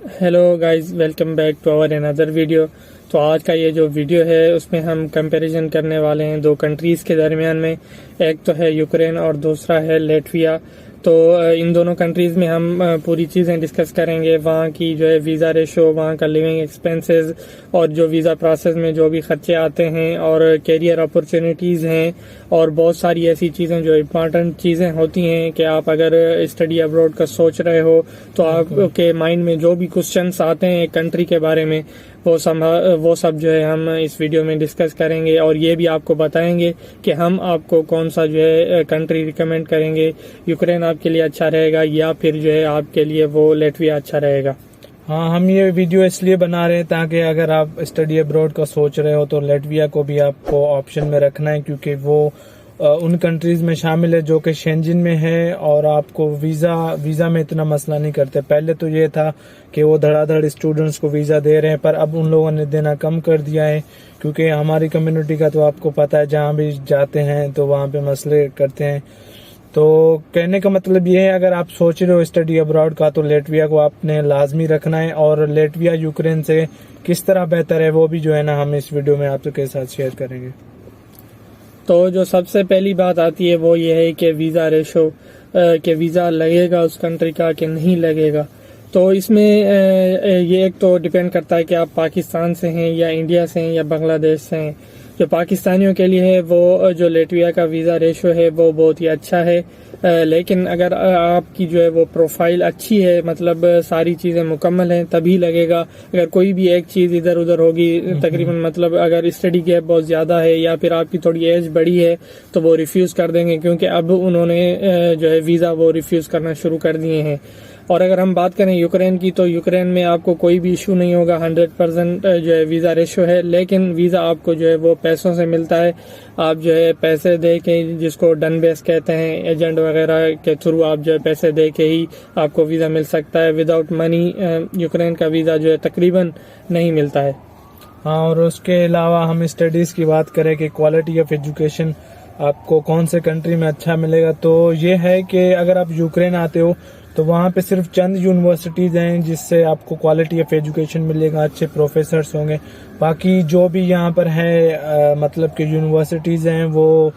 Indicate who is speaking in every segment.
Speaker 1: Hello guys, welcome back to our another video. तो आज का ये जो वीडियो है उसमें हम कंपैरिजन करने वाले हैं दो कंट्रीज़ के दरमियान में। एक तो है यूक्रेन और दूसरा है लेटविया। तो इन दोनों कंट्रीज़ में हम पूरी चीज़ें डिस्कस करेंगे, वहाँ की जो है वीज़ा रेशो, वहाँ का लिविंग एक्सपेंसेस और जो वीज़ा प्रोसेस में जो भी खर्चे आते हैं और कैरियर अपॉर्चुनिटीज़ हैं और बहुत सारी ऐसी चीज़ें जो इम्पॉर्टेंट चीज़ें होती हैं कि आप अगर स्टडी अब्रॉड का सोच रहे हो तो आपके माइंड में जो भी क्वेश्चंस आते हैं कंट्री के बारे में वो सब जो है हम इस वीडियो में डिस्कस करेंगे और ये भी आपको बताएंगे कि हम आपको कौन सा जो है कंट्री रिकमेंड करेंगे। यूक्रेन आपके लिए अच्छा रहेगा या फिर जो है आपके लिए वो लेटविया अच्छा रहेगा।
Speaker 2: हाँ, हम ये वीडियो इसलिए बना रहे हैं ताकि अगर आप स्टडी अब्रॉड का सोच रहे हो तो लेटविया को भी आपको ऑप्शन में रखना है, क्योंकि वो उन कंट्रीज में शामिल है जो कि शेंजन में है और आपको वीजा में इतना मसला नहीं करते। पहले तो ये था कि वो धड़ाधड़ स्टूडेंट्स को वीजा दे रहे हैं, पर अब उन लोगों ने देना कम कर दिया है, क्योंकि हमारी कम्युनिटी का तो आपको पता है, जहाँ भी जाते हैं तो वहाँ पे मसले करते हैं। तो कहने का मतलब ये है, अगर आप सोच रहे हो स्टडी अब्रॉड का तो लेटविया को आपने लाजमी रखना है। और लेटविया यूक्रेन से किस तरह बेहतर है वो भी जो है ना हम इस वीडियो में आपके साथ शेयर करेंगे।
Speaker 1: तो जो सबसे पहली बात आती है वो ये है कि वीज़ा रेशो, कि वीज़ा लगेगा उस कंट्री का कि नहीं लगेगा। तो इसमें ये एक तो डिपेंड करता है कि आप पाकिस्तान से हैं या इंडिया से हैं या बांग्लादेश से हैं। जो पाकिस्तानियों के लिए है वो जो लेटविया का वीज़ा रेशो है वो बहुत ही अच्छा है, लेकिन अगर आपकी जो है वो प्रोफाइल अच्छी है, मतलब सारी चीज़ें मुकम्मल हैं, तभी लगेगा। अगर कोई भी एक चीज़ इधर उधर होगी तकरीबन, मतलब अगर स्टडी गैप बहुत ज़्यादा है या फिर आपकी थोड़ी एज बड़ी है तो वो रिफ्यूज़ कर देंगे, क्योंकि अब उन्होंने जो है वीज़ा वो रिफ्यूज़ करना शुरू कर दिए हैं। और अगर हम बात करें यूक्रेन की तो यूक्रेन में आपको कोई भी इशू नहीं होगा, 100% जो है वीज़ा रेशो है, लेकिन वीज़ा आपको जो है वो पैसों से मिलता है। आप जो है पैसे दे के, जिसको डन बेस कहते हैं, एजेंट वगैरह के थ्रू आप जो है पैसे दे के ही आपको वीज़ा मिल सकता है। विदाउट मनी यूक्रेन का वीज़ा जो है तकरीबन नहीं मिलता है।
Speaker 2: हाँ, और उसके अलावा हम स्टडीज़ की बात करें कि क्वालिटी ऑफ एजुकेशन आपको कौन से कंट्री में अच्छा मिलेगा, तो ये है कि अगर आप यूक्रेन आते हो तो वहाँ पे सिर्फ चंद यूनिवर्सिटीज़ हैं जिससे आपको क्वालिटी ऑफ एजुकेशन मिलेगा, अच्छे प्रोफेसर्स होंगे। बाकी जो भी यहाँ पर है मतलब कि यूनिवर्सिटीज़ हैं वो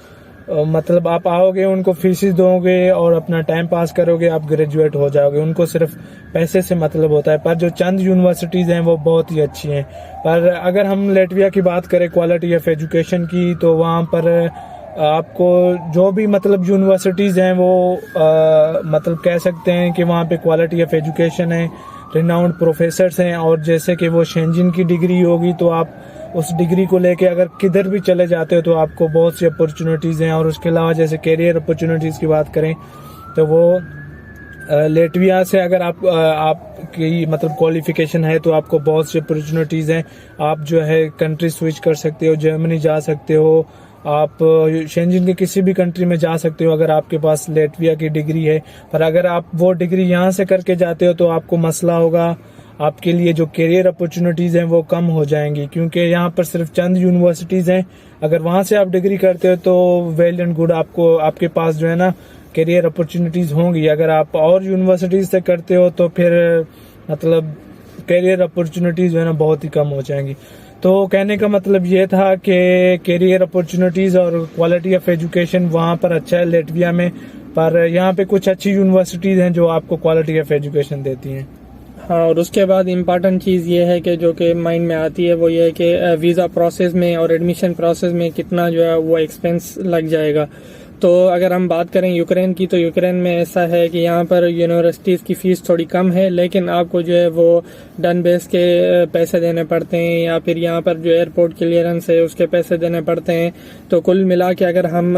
Speaker 2: मतलब आप आओगे, उनको फीसिस दोगे और अपना टाइम पास करोगे, आप ग्रेजुएट हो जाओगे। उनको सिर्फ पैसे से मतलब होता है, पर जो चंद यूनिवर्सिटीज़ हैं वो बहुत ही अच्छी हैं। पर अगर हम लेटविया की बात करें क्वालिटी ऑफ एजुकेशन की, तो वहाँ पर आपको जो भी मतलब यूनिवर्सिटीज़ हैं वो मतलब कह सकते हैं कि वहाँ पे क्वालिटी ऑफ एजुकेशन है, रिनाउंड प्रोफेसर्स हैं, और जैसे कि वो शेंजन की डिग्री होगी तो आप उस डिग्री को लेके अगर किधर भी चले जाते हो तो आपको बहुत सी अपॉर्चुनिटीज़ हैं। और उसके अलावा जैसे कैरियर अपॉर्चुनिटीज़ की बात करें तो वो लेटविया से अगर आपकी मतलब क्वालिफिकेशन है तो आपको बहुत सी अपॉर्चुनिटीज़ हैं। आप जो है कंट्री स्विच कर सकते हो, जर्मनी जा सकते हो, आप शेंजन के किसी भी कंट्री में जा सकते हो अगर आपके पास लेटविया की डिग्री है। पर अगर आप वो डिग्री यहाँ से करके जाते हो तो आपको मसला होगा, आपके लिए जो करियर अपॉर्चुनिटीज़ हैं वो कम हो जाएंगी, क्योंकि यहाँ पर सिर्फ चंद यूनिवर्सिटीज़ हैं। अगर वहाँ से आप डिग्री करते हो तो वेल एंड गुड, आपके पास जो है ना करियर अपॉर्चुनिटीज़ होंगी। अगर आप और यूनिवर्सिटीज़ से करते हो तो फिर मतलब करियर अपॉर्चुनिटीज़ जो है ना बहुत ही कम हो जाएंगी। तो कहने का मतलब ये था कि करियर अपॉर्चुनिटीज़ और क्वालिटी ऑफ एजुकेशन वहाँ पर अच्छा है लेटविया में, पर यहाँ पे कुछ अच्छी यूनिवर्सिटीज़ हैं जो आपको क्वालिटी ऑफ एजुकेशन देती हैं।
Speaker 1: हाँ, और उसके बाद इम्पॉर्टेंट चीज़ ये है कि जो कि माइंड में आती है वो ये है कि वीज़ा प्रोसेस में और एडमिशन प्रोसेस में कितना जो है वो एक्सपेंस लग जाएगा। तो अगर हम बात करें यूक्रेन की तो यूक्रेन में ऐसा है कि यहाँ पर यूनिवर्सिटीज़ की फ़ीस थोड़ी कम है, लेकिन आपको जो है वो डन बेस के पैसे देने पड़ते हैं, या फिर यहाँ पर जो एयरपोर्ट क्लियरेंस है उसके पैसे देने पड़ते हैं। तो कुल मिला के अगर हम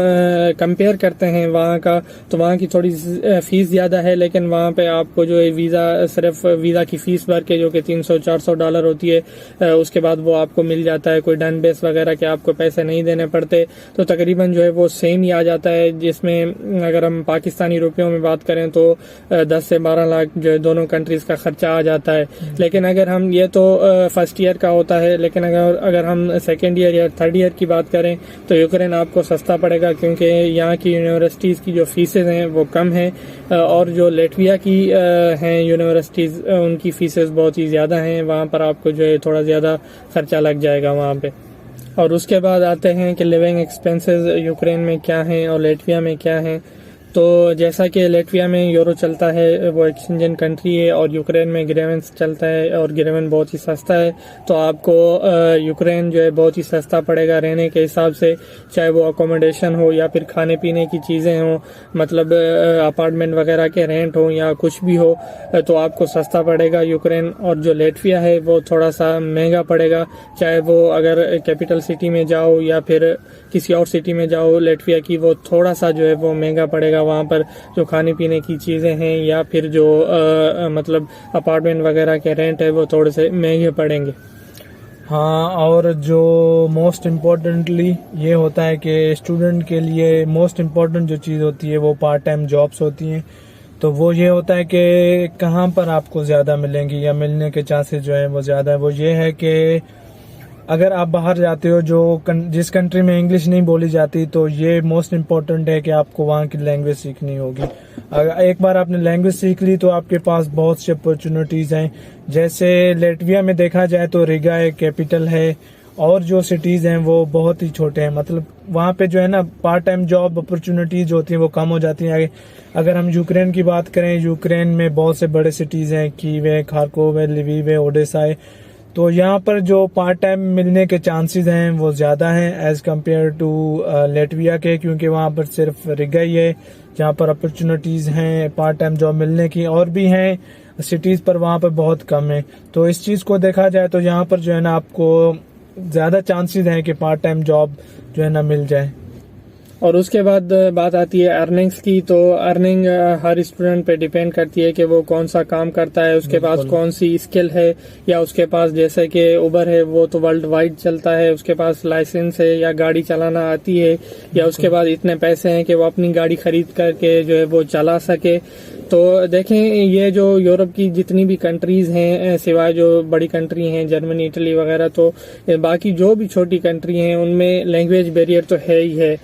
Speaker 1: कंपेयर करते हैं वहाँ का, तो वहाँ की थोड़ी फ़ीस ज़्यादा है, लेकिन वहाँ पे आपको जो है वीज़ा, सिर्फ वीज़ा की फ़ीस भर के जो कि $300-400 होती है, उसके बाद वो आपको मिल जाता है। कोई डन बेस वगैरह के आपको पैसे नहीं देने पड़ते, तो तकरीबन जो है वो सेम ही आ जाता है। होता है, जिसमें अगर हम पाकिस्तानी रुपयों में बात करें तो 10 से 12 लाख जो है दोनों कंट्रीज का खर्चा आ जाता है। लेकिन अगर हम ये तो फर्स्ट ईयर का होता है, लेकिन अगर हम सेकेंड ईयर या थर्ड ईयर की बात करें तो यूक्रेन आपको सस्ता पड़ेगा, क्योंकि यहाँ की यूनिवर्सिटीज़ की जो फीसें हैं वो कम हैं, और जो लेटविया की हैं यूनिवर्सिटीज़ उनकी फीसेस बहुत ही ज़्यादा हैं। वहाँ पर आपको जो है थोड़ा ज़्यादा खर्चा लग जाएगा वहाँ पे। और उसके बाद आते हैं कि लिविंग एक्सपेंसेस यूक्रेन में क्या हैं और लेटविया में क्या हैं। तो जैसा कि लेटविया में यूरो चलता है, वो एक्सचेंजन कंट्री है, और यूक्रेन में ग्रेवन चलता है और ग्रेवन बहुत ही सस्ता है, तो आपको यूक्रेन जो है बहुत ही सस्ता पड़ेगा रहने के हिसाब से, चाहे वो अकोमोडेशन हो या फिर खाने पीने की चीज़ें हो, मतलब अपार्टमेंट वगैरह के रेंट हो या कुछ भी हो, तो आपको सस्ता पड़ेगा यूक्रेन। और जो लेटविया है वो थोड़ा सा महंगा पड़ेगा, चाहे वो अगर कैपिटल सिटी में जाओ या फिर किसी और सिटी में जाओ लेटविया की, वो थोड़ा सा जो है वो महंगा पड़ेगा। वहाँ पर जो खाने पीने की चीज़ें हैं या फिर जो मतलब अपार्टमेंट वगैरह के रेंट है वो थोड़े से महंगे पड़ेंगे।
Speaker 2: हाँ, और जो मोस्ट इम्पोर्टेंटली ये होता है कि स्टूडेंट के लिए मोस्ट इम्पोर्टेंट जो चीज़ होती है वो पार्ट टाइम जॉब्स होती हैं। तो वो ये होता है कि कहाँ पर आपको ज़्यादा मिलेंगी या मिलने के चांसेस जो है वो ज़्यादा है। वो ये है कि अगर आप बाहर जाते हो जिस कंट्री में इंग्लिश नहीं बोली जाती, तो ये मोस्ट इम्पोर्टेंट है कि आपको वहाँ की लैंग्वेज सीखनी होगी। अगर एक बार आपने लैंग्वेज सीख ली तो आपके पास बहुत सी अपॉर्चुनिटीज़ हैं। जैसे लेटविया में देखा जाए तो रिगा एक कैपिटल है, और जो सिटीज़ हैं वो बहुत ही छोटे हैं। मतलब वहाँ पे जो है ना पार्ट टाइम जॉब अपॉर्चुनिटीज़ होती हैं वो कम हो जाती हैं। अगर हम यूक्रेन की बात करें, यूक्रेन में बहुत से बड़े सिटीज़ हैं, कीव है, खार्कोव है, लिविव है, ओडेसा है। तो यहाँ पर जो पार्ट टाइम मिलने के चांसेस हैं वो ज़्यादा हैं एज़ कम्पेयर टू लेटविया के, क्योंकि वहाँ पर सिर्फ रिगा ही है जहाँ पर अपॉर्चुनिटीज़ हैं पार्ट टाइम जॉब मिलने की, और भी हैं सिटीज़ पर वहाँ पर बहुत कम है। तो इस चीज़ को देखा जाए तो यहाँ पर जो है ना आपको ज़्यादा चांसेस हैं कि पार्ट टाइम जॉब जो है ना मिल जाए।
Speaker 1: और उसके बाद बात आती है अर्निंग्स की। तो अर्निंग हर स्टूडेंट पे डिपेंड करती है कि वो कौन सा काम करता है, उसके पास कौन सी स्किल है, या उसके पास जैसे कि उबर है वो तो वर्ल्ड वाइड चलता है, उसके पास लाइसेंस है या गाड़ी चलाना आती है, या उसके पास इतने पैसे हैं कि वो अपनी गाड़ी खरीद करके जो है वो चला सके। तो देखें, ये जो यूरोप की जितनी भी कंट्रीज हैं, सिवाय जो बड़ी कंट्री हैं जर्मनी, इटली वगैरह, तो बाकी जो भी छोटी कंट्री हैं उनमें लैंग्वेज बैरियर तो है ही है।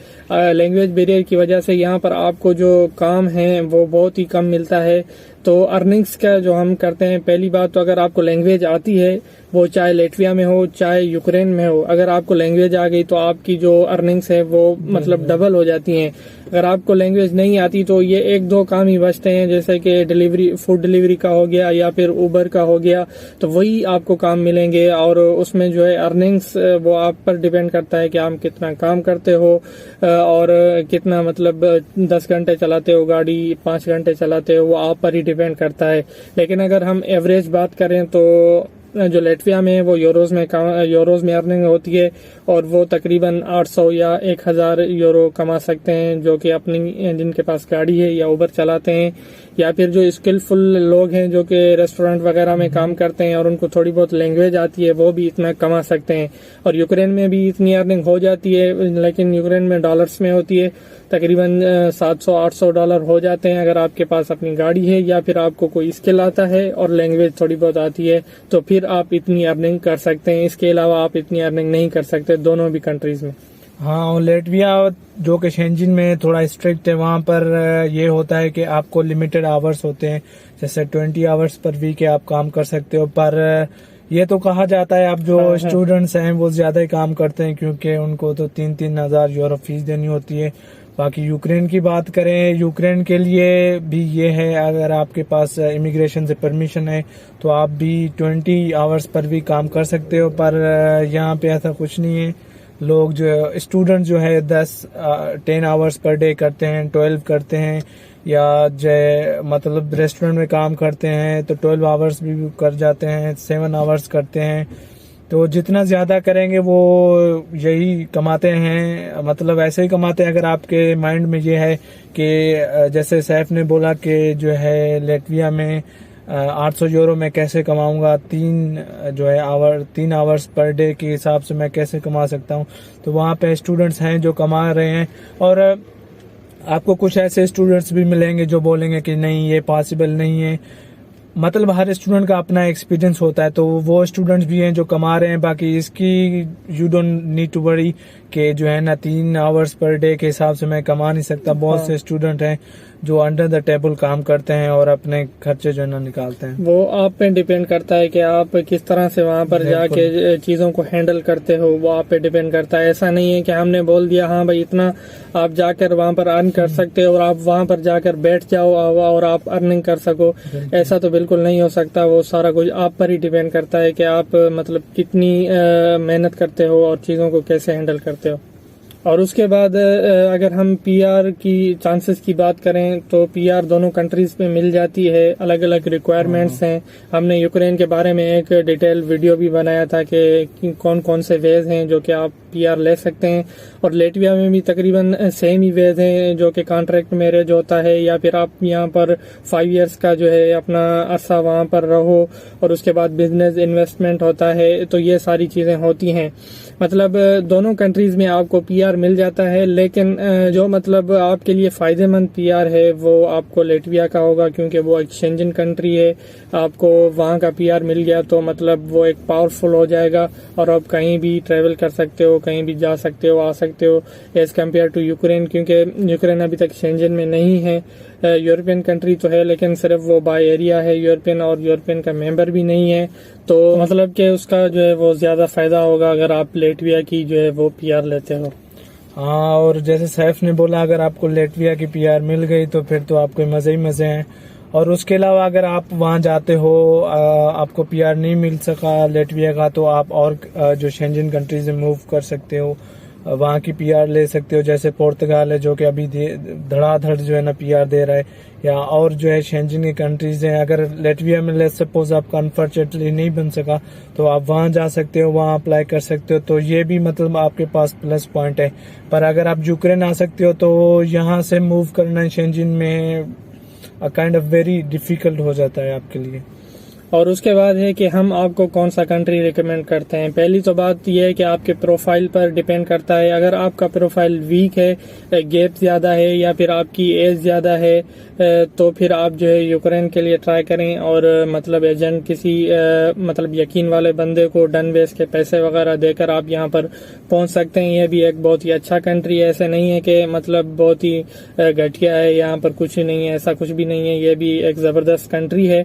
Speaker 1: लैंग्वेज बैरियर की वजह से यहाँ पर आपको जो काम है वो बहुत ही कम मिलता है। तो अर्निंग्स का जो हम करते हैं, पहली बात तो अगर आपको लैंग्वेज आती है, वो चाहे लेटविया में हो चाहे यूक्रेन में हो, अगर आपको लैंग्वेज आ गई तो आपकी जो अर्निंग्स है वो मतलब डबल हो जाती हैं। अगर आपको लैंग्वेज नहीं आती तो ये एक दो काम ही बचते हैं, जैसे कि डिलीवरी, फूड डिलीवरी का हो गया या फिर उबर का हो गया, तो वही आपको काम मिलेंगे। और उसमें जो है अर्निंग्स वो आप पर डिपेंड करता है कि आप कितना काम करते हो और कितना मतलब 10 घंटे चलाते हो गाड़ी, 5 घंटे चलाते हो, वो आप पर ही डिपेंड करता है। लेकिन अगर हम एवरेज बात करें तो जो लेटविया में वो यूरोज में अर्निंग होती है, और वो तकरीबन 800 या 1000 यूरो कमा सकते हैं, जो कि अपनी जिनके पास गाड़ी है या उबर चलाते हैं, या फिर जो स्किलफुल लोग हैं जो कि रेस्टोरेंट वगैरह में काम करते हैं और उनको थोड़ी बहुत लैंग्वेज आती है, वो भी इतना कमा सकते हैं। और यूक्रेन में भी इतनी अर्निंग हो जाती है, लेकिन यूक्रेन में डॉलर्स में होती है, तकरीबन 700-800 डॉलर हो जाते हैं अगर आपके पास अपनी गाड़ी है या फिर आपको कोई स्किल आता है और लैंग्वेज थोड़ी बहुत आती है, तो फिर आप इतनी अर्निंग कर सकते हैं। इसके अलावा आप इतनी अर्निंग नहीं कर सकते दोनों भी कंट्रीज में।
Speaker 2: हाँ, और लेटविया जो कि शेंजन में थोड़ा स्ट्रिक्ट है, वहाँ पर ये होता है कि आपको लिमिटेड आवर्स होते हैं, जैसे 20 आवर्स पर वीक आप काम कर सकते हो। पर ये तो कहा जाता है अब जो स्टूडेंट्स हैं वो ज्यादा ही काम करते हैं, क्योंकि उनको तो 3-3 हजार यूरो फीस देनी होती है। बाकी यूक्रेन की बात करें, यूक्रेन के लिए भी ये है, अगर आपके पास इमिग्रेशन से परमिशन है तो आप भी 20 आवर्स पर भी काम कर सकते हो। पर यहाँ पे ऐसा कुछ नहीं है। लोग जो स्टूडेंट जो है 10 आवर्स पर डे करते हैं, 12 करते हैं, या जो मतलब रेस्टोरेंट में काम करते हैं तो 12 आवर्स भी कर जाते हैं, 7 आवर्स करते हैं। तो जितना ज्यादा करेंगे वो यही कमाते हैं, मतलब ऐसे ही कमाते हैं। अगर आपके माइंड में ये है कि जैसे सैफ ने बोला कि जो है लेटविया में 800 यूरो में कैसे कमाऊंगा, 3 आवर्स पर डे के हिसाब से मैं कैसे कमा सकता हूं, तो वहाँ पे स्टूडेंट्स हैं जो कमा रहे हैं। और आपको कुछ ऐसे स्टूडेंट्स भी मिलेंगे जो बोलेंगे कि नहीं ये पॉसिबल नहीं है। मतलब हर स्टूडेंट का अपना एक्सपीरियंस होता है, तो वो स्टूडेंट्स भी हैं जो कमा रहे हैं। बाकी इसकी you don't need to worry कि जो है ना 3 आवर्स पर डे के हिसाब से मैं कमा नहीं सकता। बहुत से स्टूडेंट हैं जो अंडर द टेबल काम करते हैं और अपने खर्चे जो है ना निकालते हैं।
Speaker 1: वो आप पे डिपेंड करता है कि आप किस तरह से वहाँ पर जाके चीजों को हैंडल करते हो, वो आप पे डिपेंड करता है। ऐसा नहीं है कि हमने बोल दिया हाँ भाई इतना आप जाकर वहाँ पर अर्न कर सकते हो और आप वहाँ पर जाकर बैठ जाओ और आप अर्निंग कर सको, ऐसा तो बिल्कुल नहीं हो सकता। वो सारा कुछ आप पर ही डिपेंड करता है कि आप मतलब कितनी मेहनत करते हो और चीजों को कैसे हैंडल करते हो। और उसके बाद अगर हम पीआर की चांसेस की बात करें तो पीआर दोनों कंट्रीज में मिल जाती है। अलग अलग रिक्वायरमेंट्स हैं। हमने यूक्रेन के बारे में एक डिटेल वीडियो भी बनाया था कि कौन कौन से वेज हैं जो कि आप पीआर ले सकते हैं। और लेटविया में भी तकरीबन सेम ही वेज हैं जो कि कॉन्ट्रैक्ट मैरिज होता है या फिर आप यहाँ पर 5 इयर्स का जो है अपना अरसा वहाँ पर रहो और उसके बाद बिजनेस इन्वेस्टमेंट होता है। तो ये सारी चीजें होती हैं। मतलब दोनों कंट्रीज में आपको पीआर मिल जाता है, लेकिन जो मतलब आपके लिए फायदेमंद पीआर है वो आपको लेटविया का होगा क्योंकि वो एक शेंजन कंट्री है। आपको वहाँ का पीआर मिल गया तो मतलब वो एक पावरफुल हो जाएगा और आप कहीं भी ट्रेवल कर सकते हो, कहीं भी जा सकते हो, आ सकते हो एज कम्पेयर टू यूक्रेन, क्योंकि यूक्रेन अभी तक शेंजन में नहीं है। यूरोपियन कंट्री तो है लेकिन सिर्फ वो बाय एरिया है यूरोपियन, और यूरोपियन का मेंबर भी नहीं है। तो मतलब कि उसका जो है वो ज्यादा फायदा होगा अगर आप लेटविया की जो है वो पीआर लेते हो।
Speaker 2: हाँ, और जैसे सैफ ने बोला अगर आपको लेटविया की पीआर मिल गई तो फिर तो आपके मजे ही मजे हैं। और उसके अलावा अगर आप वहाँ जाते हो आपको पीआर नहीं मिल सका लेटविया का, तो आप और जो शेंजन कंट्रीज में मूव कर सकते हो, वहाँ की पीआर ले सकते हो। जैसे पुर्तगाल है जो कि अभी धड़ाधड़ जो है ना पीआर दे रहा है, या और जो है शेंजन की कंट्रीज हैं। अगर लेटविया में लेट्स सपोज आपका अनफॉर्चुनेटली नहीं बन सका तो आप वहाँ जा सकते हो, वहाँ अप्लाई कर सकते हो। तो ये भी मतलब आपके पास प्लस पॉइंट है। पर अगर आप यूक्रेन आ सकते हो तो यहाँ से मूव करना शेंजन में काइंड ऑफ वेरी डिफिकल्ट हो जाता है आपके लिए।
Speaker 1: और उसके बाद है कि हम आपको कौन सा कंट्री रिकमेंड करते हैं। पहली तो बात यह है कि आपके प्रोफाइल पर डिपेंड करता है। अगर आपका प्रोफाइल वीक है, गैप ज्यादा है या फिर आपकी एज ज्यादा है तो फिर आप जो है यूक्रेन के लिए ट्राई करें और मतलब एजेंट किसी मतलब यकीन वाले बंदे को डन बेस के पैसे वगैरह देकर आप यहाँ पर पहुंच सकते हैं। यह भी एक बहुत ही अच्छा कंट्री है। ऐसे नहीं है कि मतलब बहुत ही घटिया है, यहाँ पर कुछ नहीं है, ऐसा कुछ भी नहीं है। यह भी एक जबरदस्त कंट्री है।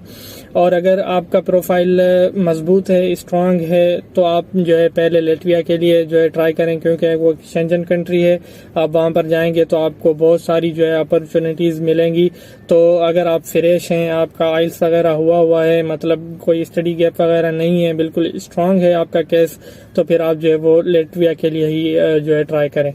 Speaker 1: और अगर आपका प्रोफाइल मजबूत है, स्ट्रांग है, तो आप जो है पहले लेटविया के लिए जो है ट्राई करें क्योंकि वो शेंजन कंट्री है। आप वहां पर जाएंगे तो आपको बहुत सारी जो है अपॉर्चुनिटीज मिलेंगी। तो अगर आप फ्रेश हैं, आपका आइल्स वगैरह हुआ है, मतलब कोई स्टडी गैप वगैरह नहीं है, बिल्कुल स्ट्रांग है आपका केस, तो फिर आप जो है वो लेटविया के लिए ही जो है ट्राई करें।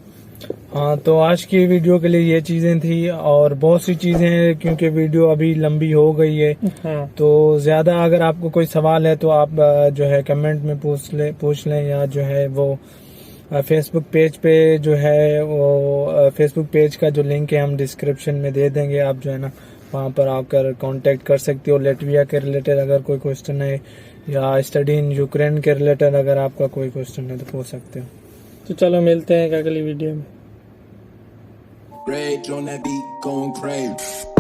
Speaker 2: हाँ, तो आज की वीडियो के लिए ये चीजें थी और बहुत सी चीजें हैं क्योंकि वीडियो अभी लंबी हो गई है।
Speaker 1: हाँ।
Speaker 2: तो ज्यादा अगर आपको कोई सवाल है तो आप जो है कमेंट में पूछ लें या जो है वो फेसबुक पेज पे जो है वो फेसबुक पेज का जो लिंक है हम डिस्क्रिप्शन में दे देंगे। आप जो है ना वहाँ पर आकर कांटेक्ट कर सकते हो। लेटविया के रिलेटेड अगर कोई क्वेश्चन है या स्टडी इन यूक्रेन के रिलेटेड अगर आपका कोई क्वेश्चन है तो पूछ सकते हो।
Speaker 1: तो चलो मिलते हैं अगली वीडियो में।
Speaker 3: Rage on that beat, going crazy.